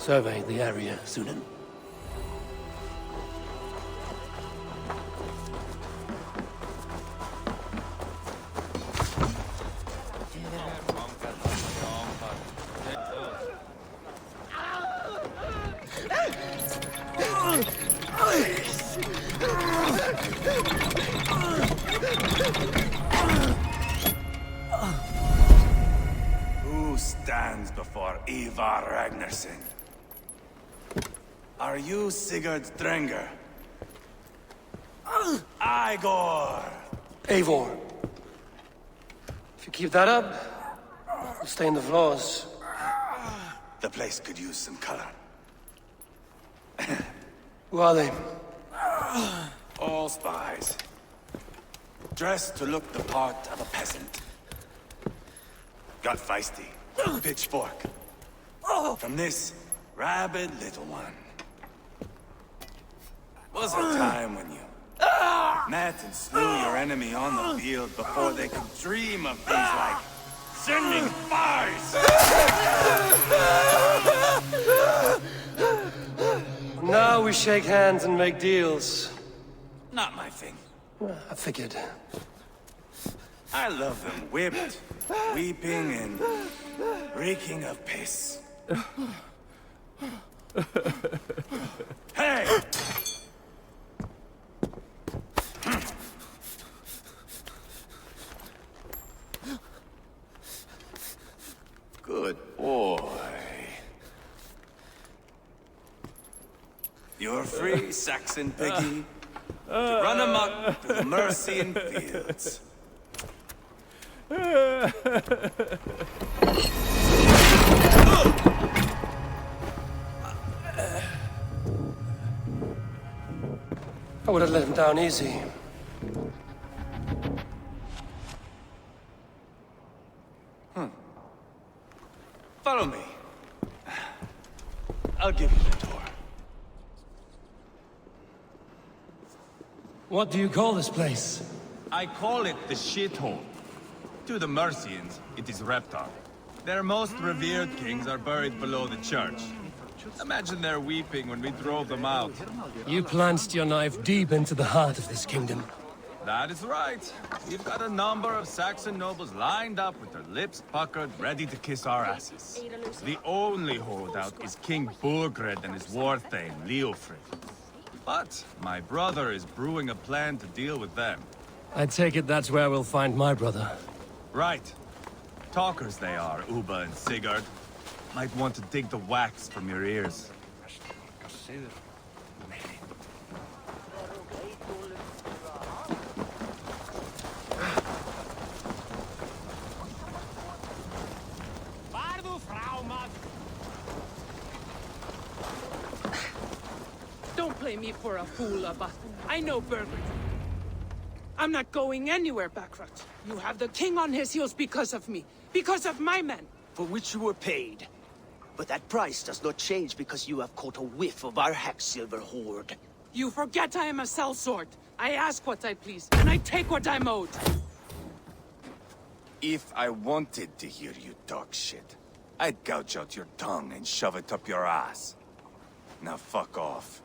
Survey the area, Sunan. Who stands before Ivar Ragnarsson? Are you Sigurd Drenger? Igor! Eivor. If you keep that up, you'll stain the floors. The place could use some color. Who are they? All spies. Dressed to look the part of a peasant. Got feisty. Pitchfork. From this rabid little one. Was a time when you met and slew your enemy on the field before they could dream of things like sending spies! Now we shake hands and make deals. Not my thing. I figured. I love them whipped, weeping, and reeking of piss. Hey! Good boy. You're free, Saxon piggy, to run amok through the Mercian fields. I would have let him down easy. Follow me. I'll give you the tour. What do you call this place? I call it the shithole. To the Mercians, it is Reptar. Their most revered kings are buried below the church. Imagine their weeping when we drove them out. You plunged your knife deep into the heart of this kingdom. That is right. We've got a number of Saxon nobles lined up with their lips puckered, ready to kiss our asses. The only holdout is King Burgred and his war thane, Leofrid. But my brother is brewing a plan to deal with them. I take it that's where we'll find my brother. Right. Talkers they are, Uba and Sigurd. Might want to dig the wax from your ears. Don't play me for a fool, Abba. I know Burgred. I'm not going anywhere, Backrot. You have the king on his heels because of me. Because of my men. For which you were paid. But that price does not change because you have caught a whiff of our Hacksilver hoard. You forget I am a sellsword. I ask what I please, and I take what I'm owed. If I wanted to hear you talk shit, I'd gouge out your tongue and shove it up your ass. Now fuck off.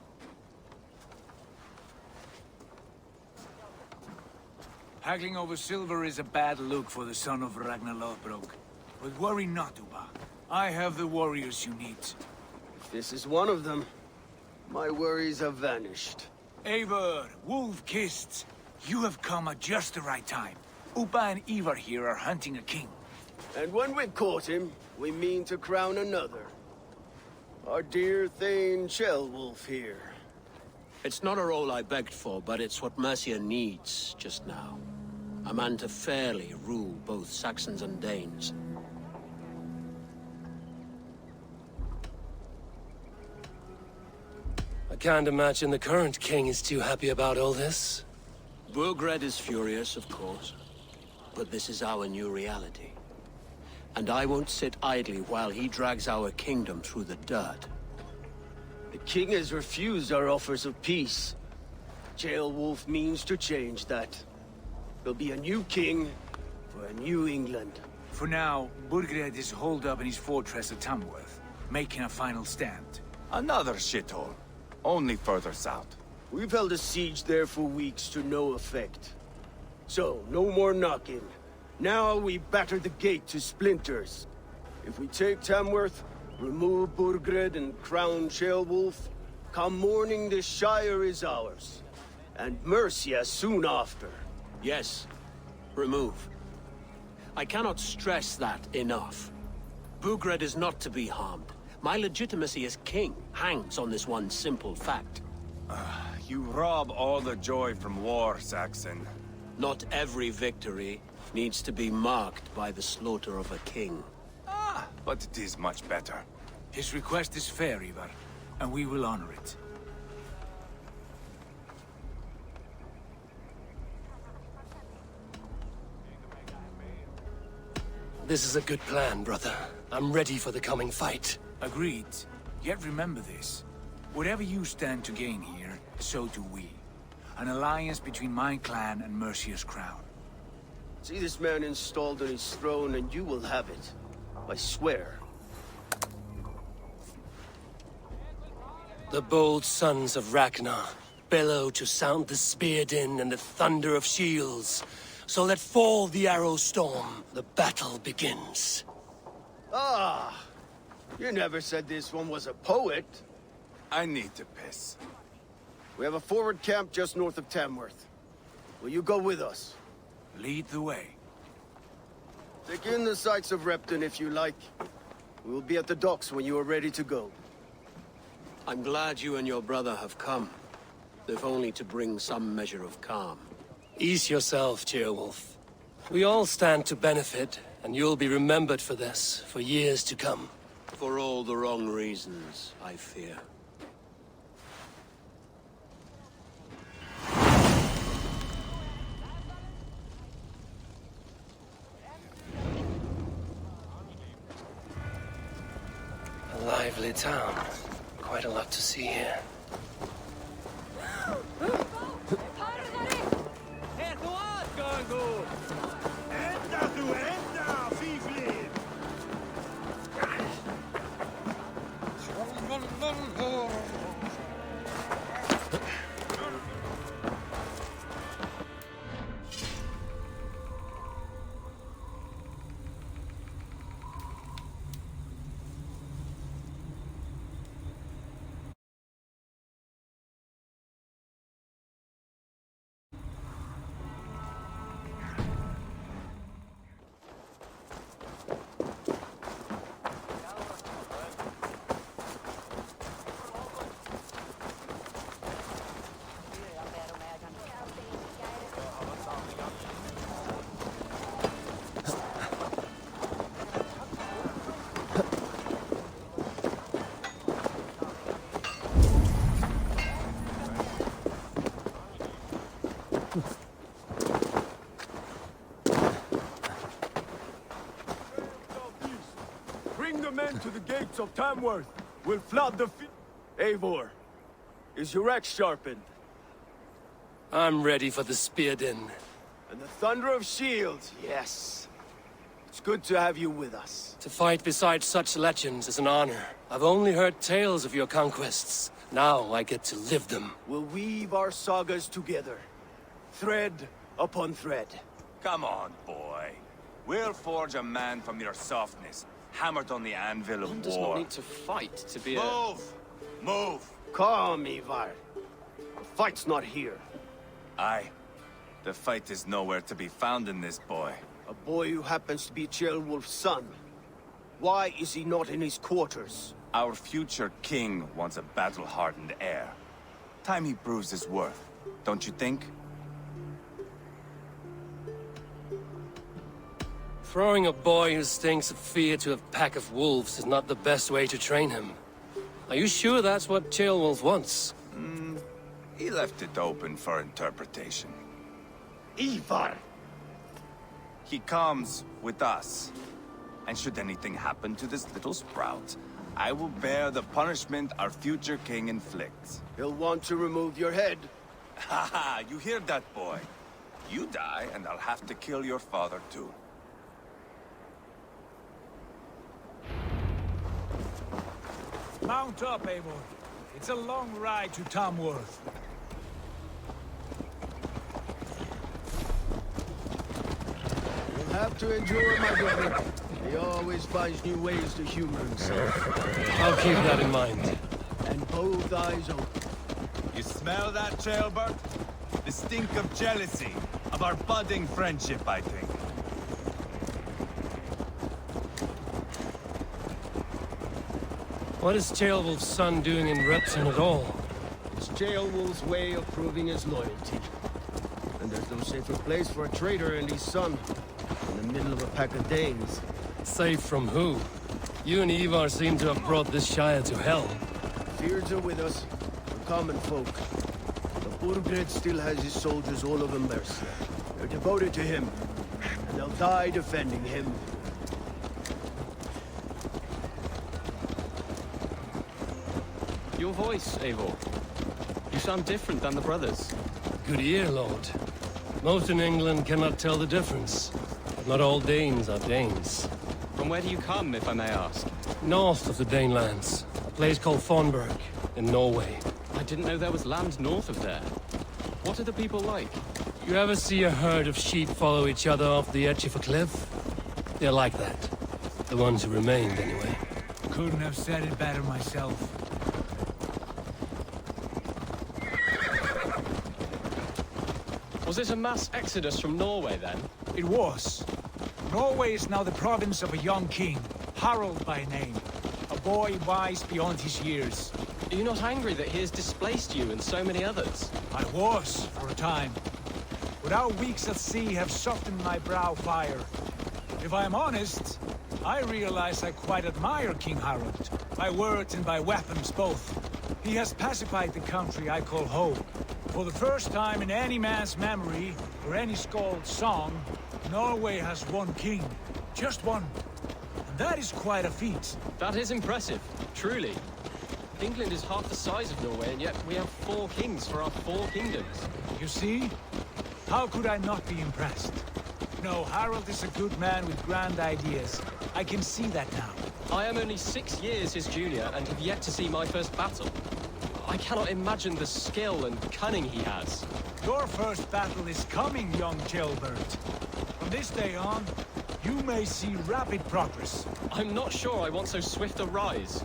Haggling over silver is a bad look for the son of Ragnar Lothbrok. But worry not, Uba. I have the warriors you need. If this is one of them, my worries have vanished. Eivor, Wolf-Kissed, you have come at just the right time. Uba and Ivar here are hunting a king. And when we've caught him, we mean to crown another. Our dear Thane Shellwolf here. It's not a role I begged for, but it's what Mercia needs just now. A man to fairly rule both Saxons and Danes. I can't imagine the current king is too happy about all this. Burgred is furious, of course. But this is our new reality. And I won't sit idly while he drags our kingdom through the dirt. The king has refused our offers of peace. Jailwolf means to change that. There'll be a new king for a new England. For now, Burgred is holed up in his fortress at Tamworth. making a final stand. Another shithole. Only further south. We've held a siege there for weeks to no effect. So, no more knocking. Now we batter the gate to splinters. If we take Tamworth, remove Burgred and crown Ceolwulf, come morning the Shire is ours. And Mercia soon after. Yes, remove. I cannot stress that enough. Bugred is not to be harmed. My legitimacy as king hangs on this one simple fact. You rob all the joy from war, Saxon. Not every victory needs to be marked by the slaughter of a king. But it is much better. His request is fair, Ivar, and we will honor it. This is a good plan, brother. I'm ready for the coming fight. Agreed. Yet remember this. Whatever you stand to gain here, so do we. An alliance between my clan and Mercia's crown. See this man installed on his throne and you will have it. I swear. The bold sons of Ragnar bellow to sound the spear din and the thunder of shields. So let fall the arrow storm. The battle begins. Ah! You never said this one was a poet. I need to piss. We have a forward camp just north of Tamworth. Will you go with us? Lead the way. Take in the sights of Repton if you like. We will be at the docks when you are ready to go. I'm glad you and your brother have come, if only to bring some measure of calm. Ease yourself, Ceolwulf. We all stand to benefit, and you'll be remembered for this, for years to come. For all the wrong reasons, I fear. A lively town. Quite a lot to see here. Bring the men to the gates of Tamworth. We'll flood the Eivor, is your axe sharpened? I'm ready for the spear din. And the thunder of shields, yes. It's good to have you with us. To fight beside such legends is an honor. I've only heard tales of your conquests. Now I get to live them. We'll weave our sagas together. Thread upon thread. Come on, boy. We'll forge a man from your softness, hammered on the anvil of One does war. not need to fight to be a... Move! Move! Calm, Ivar. The fight's not here. Aye. The fight is nowhere to be found in this boy. A boy who happens to be Ceolwulf's son. Why is he not in his quarters? Our future king wants a battle-hardened heir. Time he proves his worth, don't you think? Throwing a boy who stinks of fear to a pack of wolves is not the best way to train him. Are you sure that's what Ceolwulf wants? He left it open for interpretation. Ivar! He comes with us. And should anything happen to this little sprout, I will bear the punishment our future king inflicts. He'll want to remove your head. Haha, you hear that, boy? You die, and I'll have to kill your father, too. Mount up, Eivor. It's a long ride to Tamworth. You'll have to endure, my brother. He always finds new ways to humor himself. I'll keep that in mind. And both eyes open. You smell that, jailbird? The stink of jealousy, of our budding friendship, I think. What is Ceolwulf's son doing in Repton at all? It's Ceolwulf's way of proving his loyalty. And there's no safer place for a traitor and his son in the middle of a pack of Danes. Safe from who? You and Ivar seem to have brought this Shire to hell. Fears are with us, the common folk. The Burgred still has his soldiers all over Mercia. They're devoted to him, and they'll die defending him. Your voice, Eivor. You sound different than the brothers. Good ear, Lord. Most in England cannot tell the difference. Not all Danes are Danes. From where do you come, if I may ask? North of the Danelands, a place called Thornburg, in Norway. I didn't know there was land north of there. What are the people like? You ever see a herd of sheep follow each other off the edge of a cliff? They're like that. The ones who remained, anyway. Couldn't have said it better myself. Was it a mass exodus from Norway, then? It was. Norway is now the province of a young king, Harald by name. A boy wise beyond his years. Are you not angry that he has displaced you and so many others? I was, for a time. But our weeks at sea have softened my brow fire. If I am honest, I realize I quite admire King Harald. By words and by weapons both. He has pacified the country I call home. For the first time in any man's memory, or any skald's song, Norway has one king. Just one. And that is quite a feat. That is impressive, truly. England is half the size of Norway, and yet we have 4 kings for our 4 kingdoms. You see? How could I not be impressed? No, Harald is a good man with grand ideas. I can see that now. I am only 6 years his junior and have yet to see my first battle. I cannot imagine the skill and cunning he has. Your first battle is coming, young jailbird. From this day on, you may see rapid progress. I'm not sure I want so swift a rise.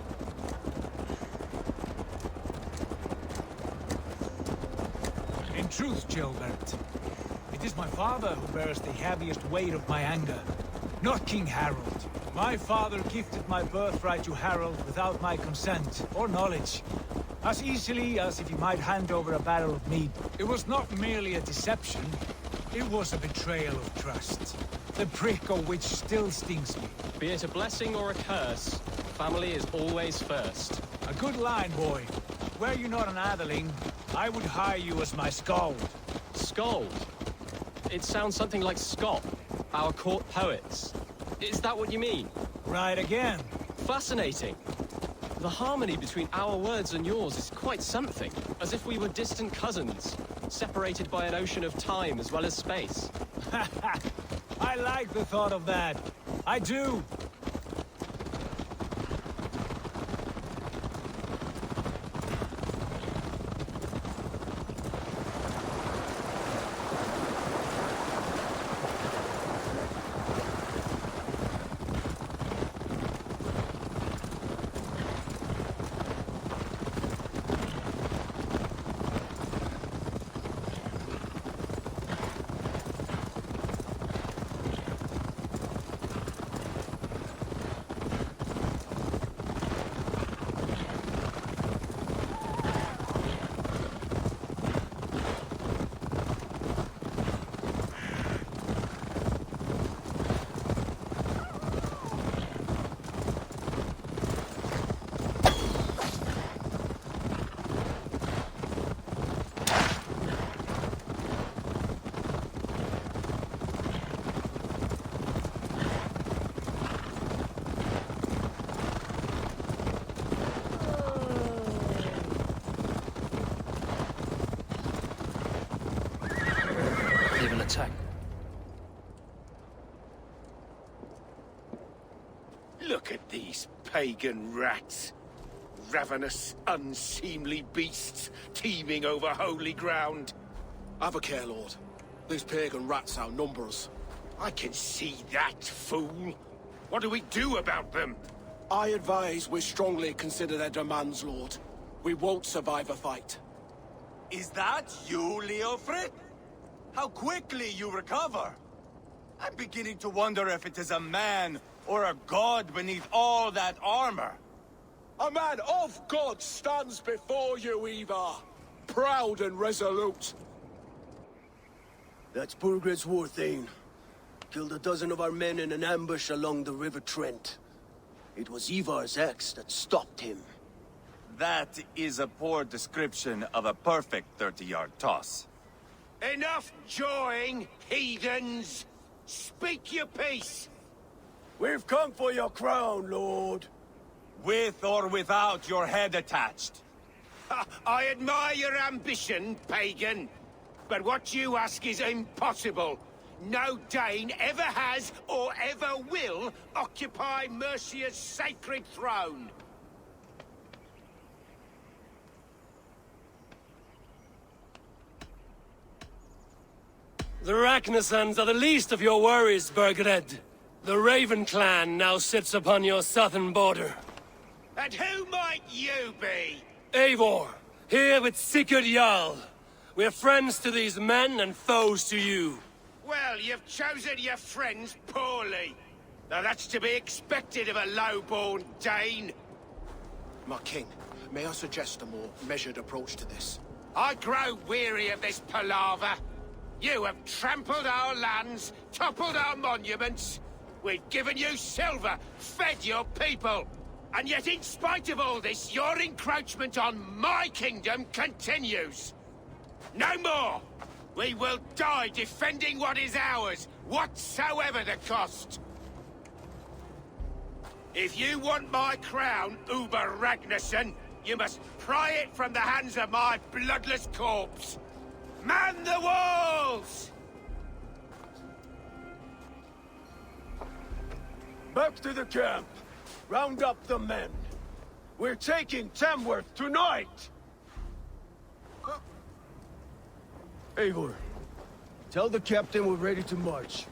In truth, Jailbert, it is my father who bears the heaviest weight of my anger, not King Harald. My father gifted my birthright to Harald without my consent or knowledge. As easily as if he might hand over a barrel of mead. It was not merely a deception, it was a betrayal of trust. The prick of which still stings me. Be it a blessing or a curse, family is always first. A good line, boy. Were you not an atheling, I would hire you as my skald. Skald? It sounds something like Scott, our court poets. Is that what you mean? Right again. Fascinating. The harmony between our words and yours is quite something. As if we were distant cousins, separated by an ocean of time as well as space. I like the thought of that. I do. Attack. Look at these pagan rats. ravenous, unseemly beasts teeming over holy ground. Have a care, Lord. These pagan rats outnumber us. I can see that, fool. What do we do about them? I advise we strongly consider their demands, Lord. We won't survive a fight. Is that you, Leofric? How quickly you recover! I'm beginning to wonder if it is a man or a god beneath all that armor. A man of God stands before you, Ivar. Proud and resolute. That's Burgred's war thane. Killed a dozen of our men in an ambush along the River Trent. It was Ivar's axe that stopped him. That is a poor description of a perfect 30-yard toss. Enough jawing, heathens! Speak your piece! We've come for your crown, Lord. With or without your head attached. I admire your ambition, pagan. But what you ask is impossible. No Dane ever has or ever will occupy Mercia's sacred throne. The Ragnarsons are the least of your worries, Burgred. The Raven clan now sits upon your southern border. And who might you be? Eivor, here with Sigurd Jarl. We're friends to these men and foes to you. Well, you've chosen your friends poorly. Now that's to be expected of a low-born Dane. My king, may I suggest a more measured approach to this? I grow weary of this palaver. You have trampled our lands, toppled our monuments. We've given you silver, fed your people. And yet in spite of all this, your encroachment on my kingdom continues. No more! We will die defending what is ours, whatsoever the cost. If you want my crown, Uber Ragnarsson, you must pry it from the hands of my bloodless corpse. Man the walls! Back to the camp. Round up the men. We're taking Tamworth tonight! Eivor, tell the captain we're ready to march.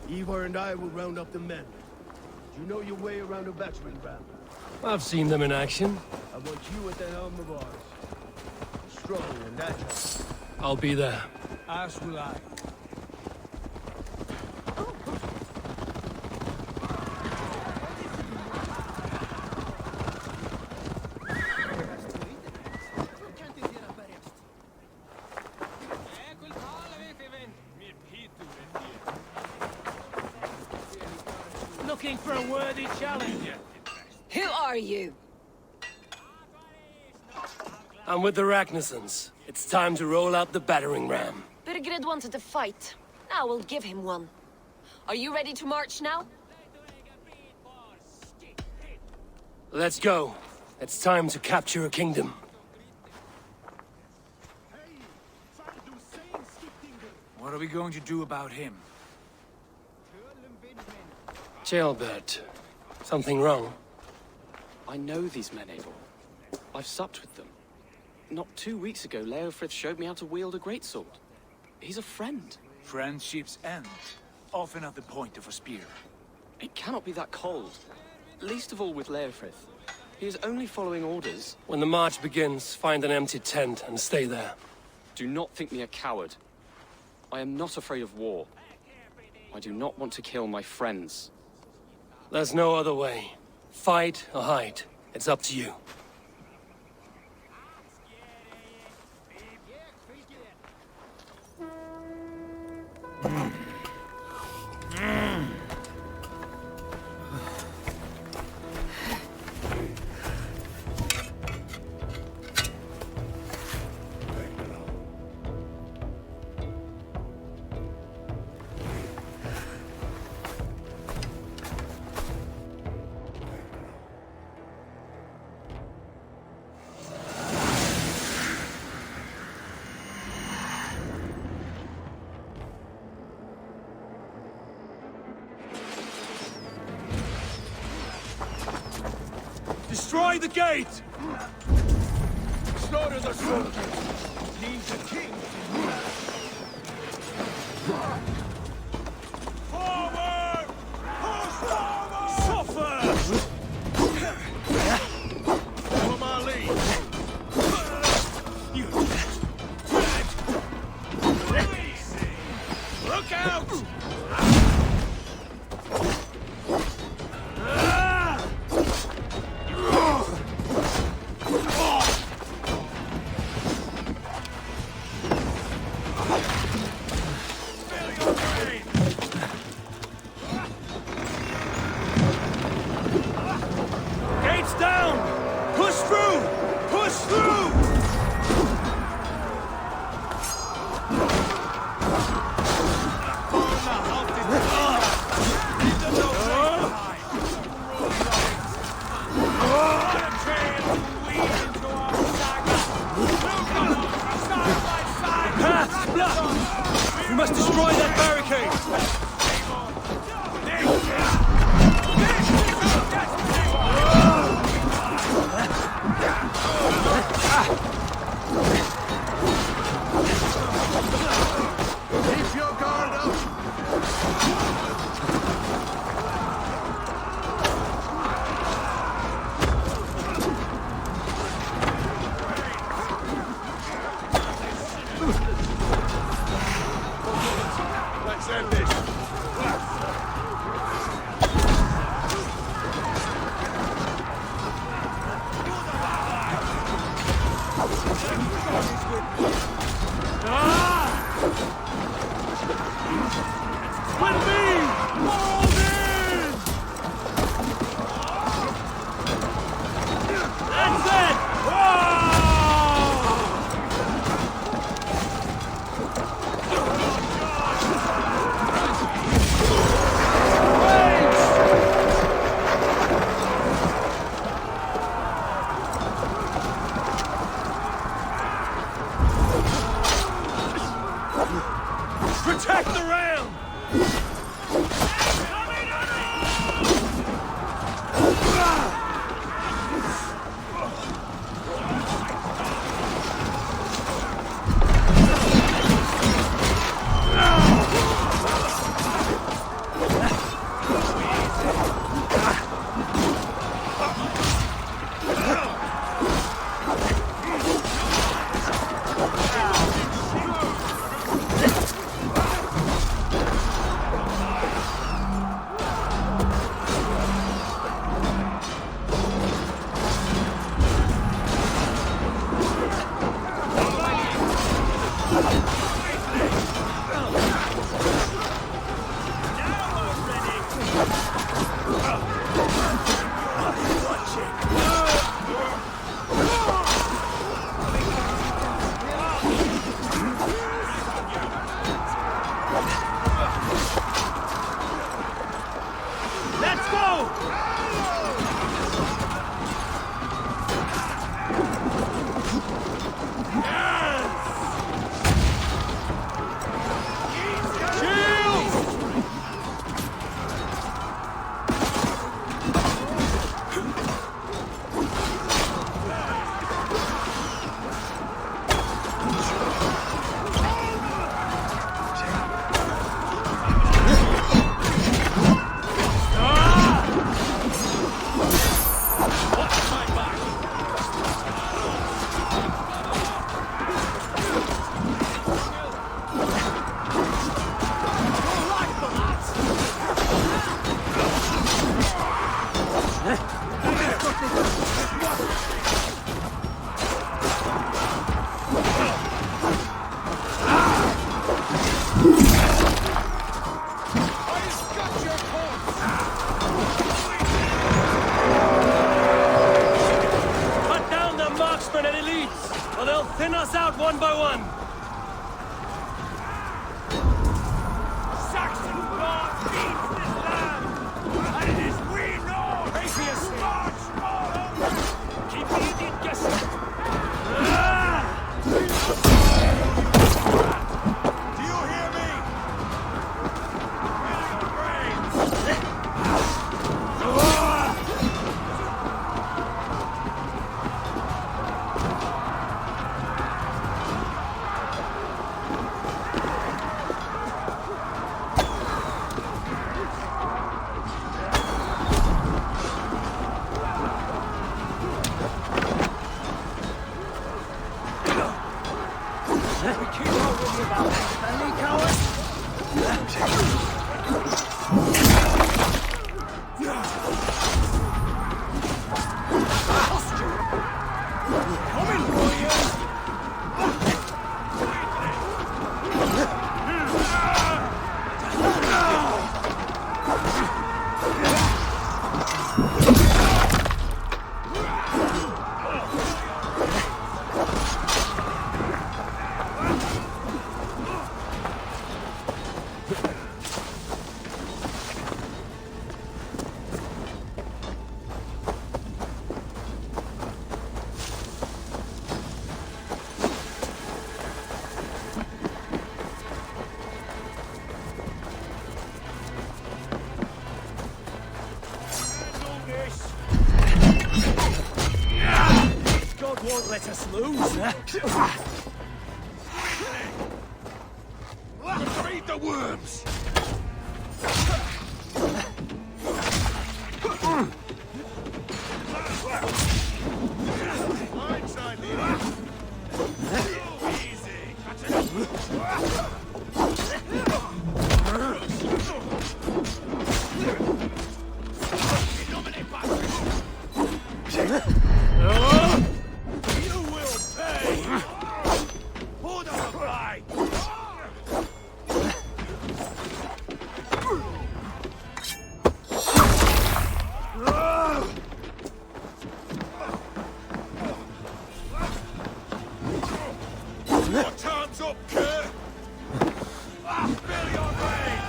Ivar and I will round up the men. Do you know your way around a battering ram? I've seen them in action. I want you at the helm of ours. Strong and agile. I'll be there. As will I. Looking for a worthy challenge. Who are you? I'm with the Ragnarsons. It's time to roll out the battering ram. Burgred wanted to fight. Now we'll give him one. Are you ready to march now? Let's go. It's time to capture a kingdom. What are we going to do about him? Jailbird. Something wrong? I know these men, Eivor. I've supped with them. Not 2 weeks ago, Leofrith showed me how to wield a greatsword. He's a friend. Friendships end, often at the point of a spear. It cannot be that cold. Least of all with Leofrith. He is only following orders. When the march begins, find an empty tent and stay there. Do not think me a coward. I am not afraid of war. I do not want to kill my friends. There's no other way. Fight or hide. It's up to you. Destroy the gate! Slaughter the soldiers! Leave the king! Forward! Push forward! Suffer! Follow my lead! Look out! Gates down! Push through! Push through! Paths blocked! We must destroy that barricade! Keep your guard up! Let's end this! Protect the ram! Let's go! Cut down the marksmen and elites, or they'll thin us out one by one! Saxon blood feeds this land! And it is we know! Patriots march all over! Keep the Indian guessing! Do you hear me? Feel your brains! let us lose, huh? Feed the worms! You will pay! Hold on the fight! Your time's up, Kurt! Fill your veins!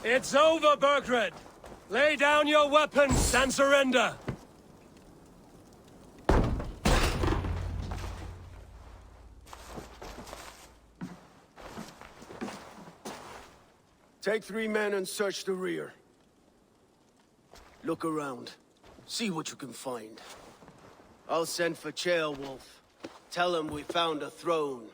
It's over, Burgred! Lay down your weapons and surrender! Take 3 men and search the rear. Look around. See what you can find. I'll send for Ceolwulf. Tell him we found a throne.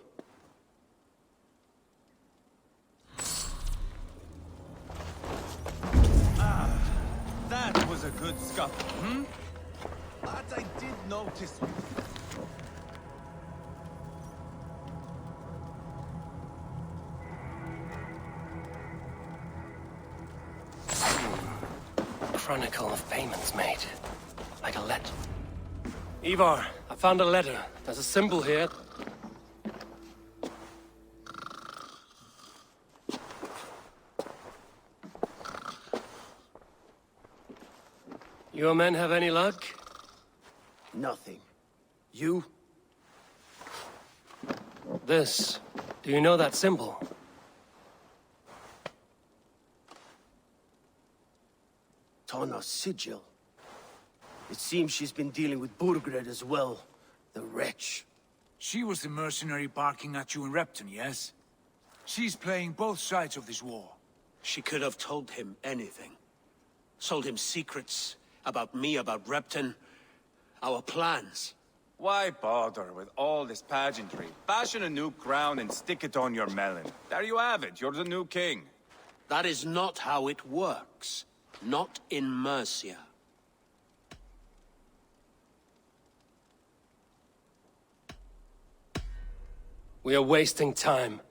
That was a good scuffle, hmm? But I did notice... Chronicle of payments made. Like a letter. Ivar, I found a letter. There's a symbol here. Your men have any luck? Nothing. You? This. Do you know that symbol? Tana's sigil. It seems she's been dealing with Burgred as well. The wretch. She was the mercenary barking at you in Repton, yes? She's playing both sides of this war. She could have told him anything. Sold him secrets about me, about Repton, our plans. Why bother with all this pageantry? Fashion a new crown and stick it on your melon. There you have it, you're the new king. That is not how it works. Not in Mercia. We are wasting time.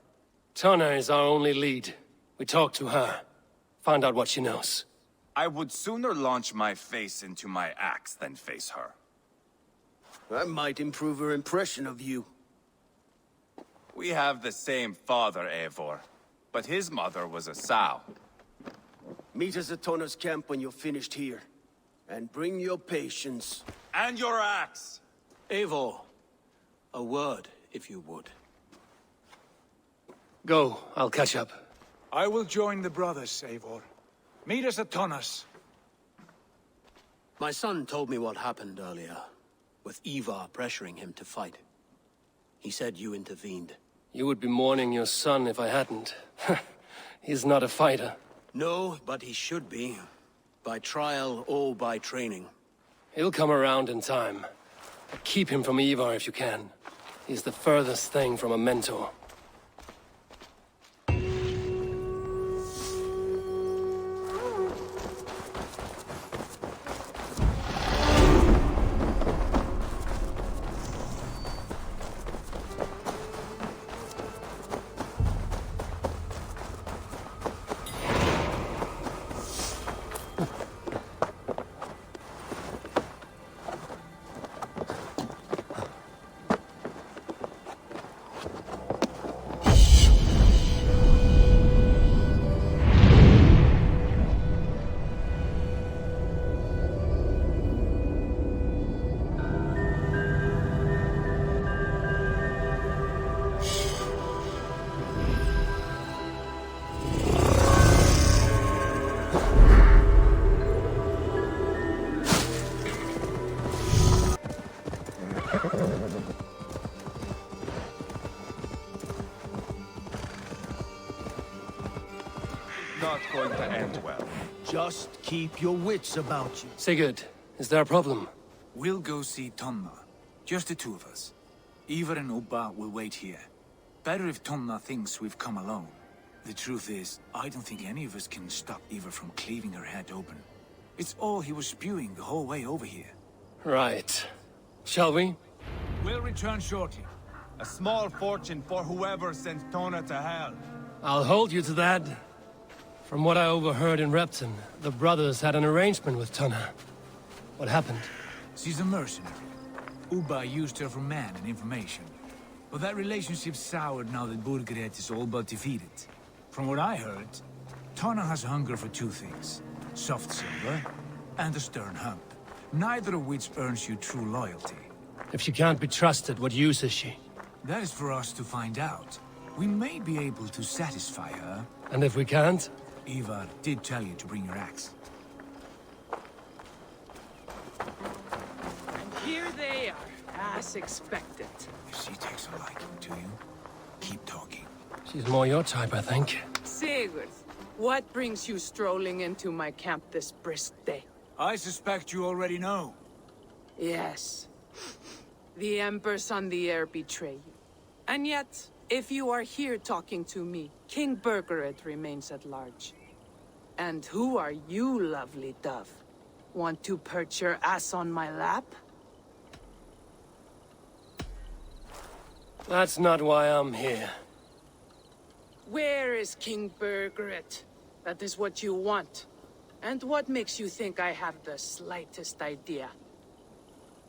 Tana is our only lead. We talk to her. Find out what she knows. I would sooner launch my face into my axe than face her. That might improve her impression of you. We have the same father, Eivor. But his mother was a sow. Meet us at Tana's camp when you're finished here. And bring your patience. And your axe! Eivor, a word, if you would. Go, I'll catch up. I will join the brothers, Eivor. Meet us at Tana's. My son told me what happened earlier, with Ivar pressuring him to fight. He said you intervened. You would be mourning your son if I hadn't. He's not a fighter. No, but he should be. By trial or by training. He'll come around in time. Keep him from Ivar if you can. He's the furthest thing from a mentor. not going to end well. Just keep your wits about you. Sigurd, is there a problem? We'll go see Tonna. Just the two of us. Ivar and Ubba will wait here. Better if Tonna thinks we've come alone. The truth is, I don't think any of us can stop Ivar from cleaving her head open. It's all he was spewing the whole way over here. Right. Shall we? We'll return shortly. A small fortune for whoever sends Tona to hell. I'll hold you to that. From what I overheard in Repton, the brothers had an arrangement with Tunna. What happened? She's a mercenary. Ubba used her for man and information. But that relationship soured now that Burgred is all but defeated. From what I heard, Tonna has hunger for two things. Soft silver and a stern hump. Neither of which earns you true loyalty. If she can't be trusted, what use is she? That is for us to find out. We may be able to satisfy her. And if we can't? Ivar did tell you to bring your axe. And here they are, as expected. If she takes a liking to you, keep talking. She's more your type, I think. Sigurd, what brings you strolling into my camp this brisk day? I suspect you already know. Yes. The Embers on the air betray you. And yet, if you are here talking to me, King Burgred remains at large. And who are you, lovely dove? Want to perch your ass on my lap? That's not why I'm here. Where is King Burgred? That is what you want. And what makes you think I have the slightest idea?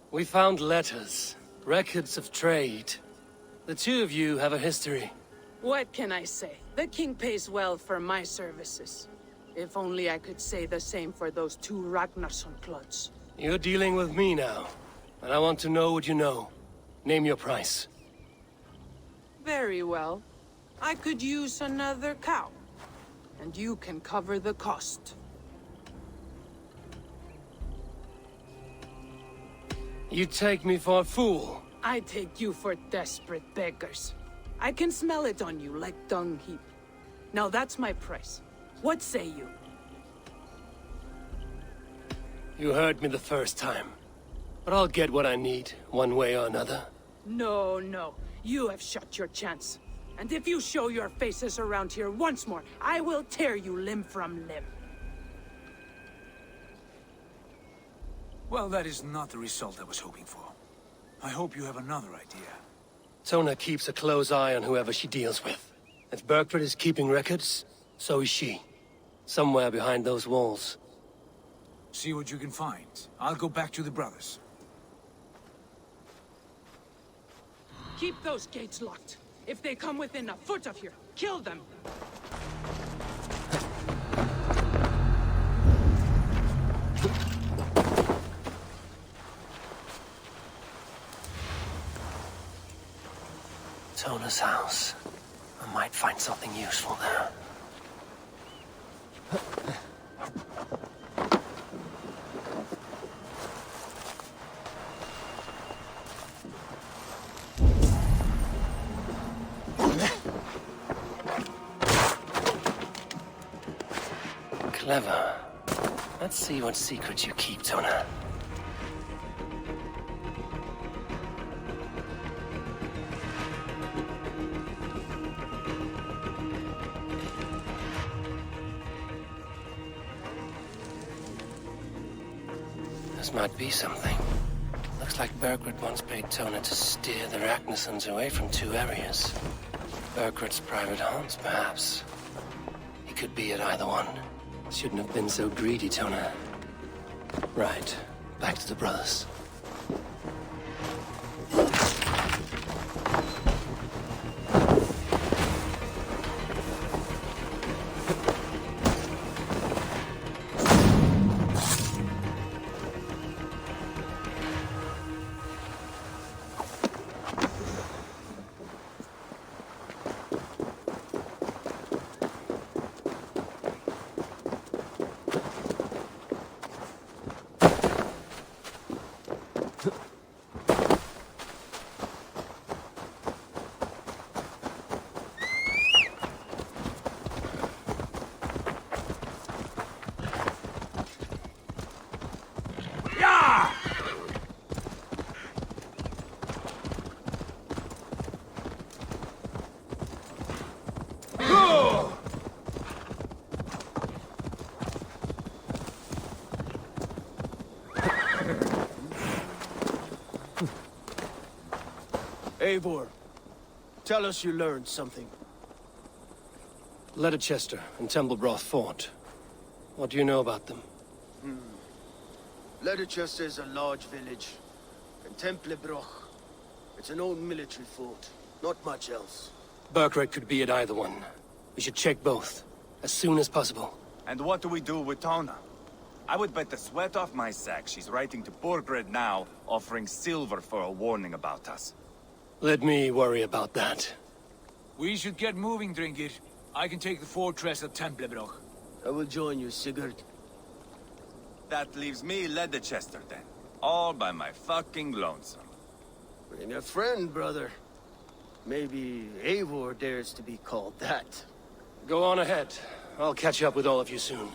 We found letters, records of trade. The two of you have a history. What can I say? The king pays well for my services. If only I could say the same for those two Ragnarsson clods. You're dealing with me now, and I want to know what you know. Name your price. Very well. I could use another cow. And you can cover the cost. You take me for a fool. I take you for desperate beggars. I can smell it on you like dung heap. Now that's my price. What say you? You heard me the first time. But I'll get what I need, one way or another. No, no. You have shot your chance. And if you show your faces around here once more, I will tear you limb from limb. Well, that is not the result I was hoping for. I hope you have another idea. Tona keeps a close eye on whoever she deals with. If Burkford is keeping records, so is she. Somewhere behind those walls. See what you can find. I'll go back to the brothers. Keep those gates locked. If they come within a foot of here, kill them. Tona's house. I might find something useful there. Clever. Let's see what secrets you keep, Tona. This might be something. Looks like Burgred once paid Tona to steer the Ragnarsons away from two areas. Burgred's private haunts, perhaps. He could be at either one. Shouldn't have been so greedy, Tona. Right. Back to the brothers. Eivor, tell us you learned something. Leicester and Templebroth fought. What do you know about them? Leicester is a large village, and Templebroch, it's an old military fort. Not much else. Burkred could be at either one. We should check both, as soon as possible. And what do we do with Tona? I would bet the sweat off my sack she's writing to Borgred now, offering silver for a warning about us. Let me worry about that. We should get moving, Drinkit. I can take the fortress of Templebroch. I will join you, Sigurd. That leaves me Leicester then. All by my fucking lonesome. Bring a friend, brother. Maybe Eivor dares to be called that. Go on ahead. I'll catch up with all of you soon.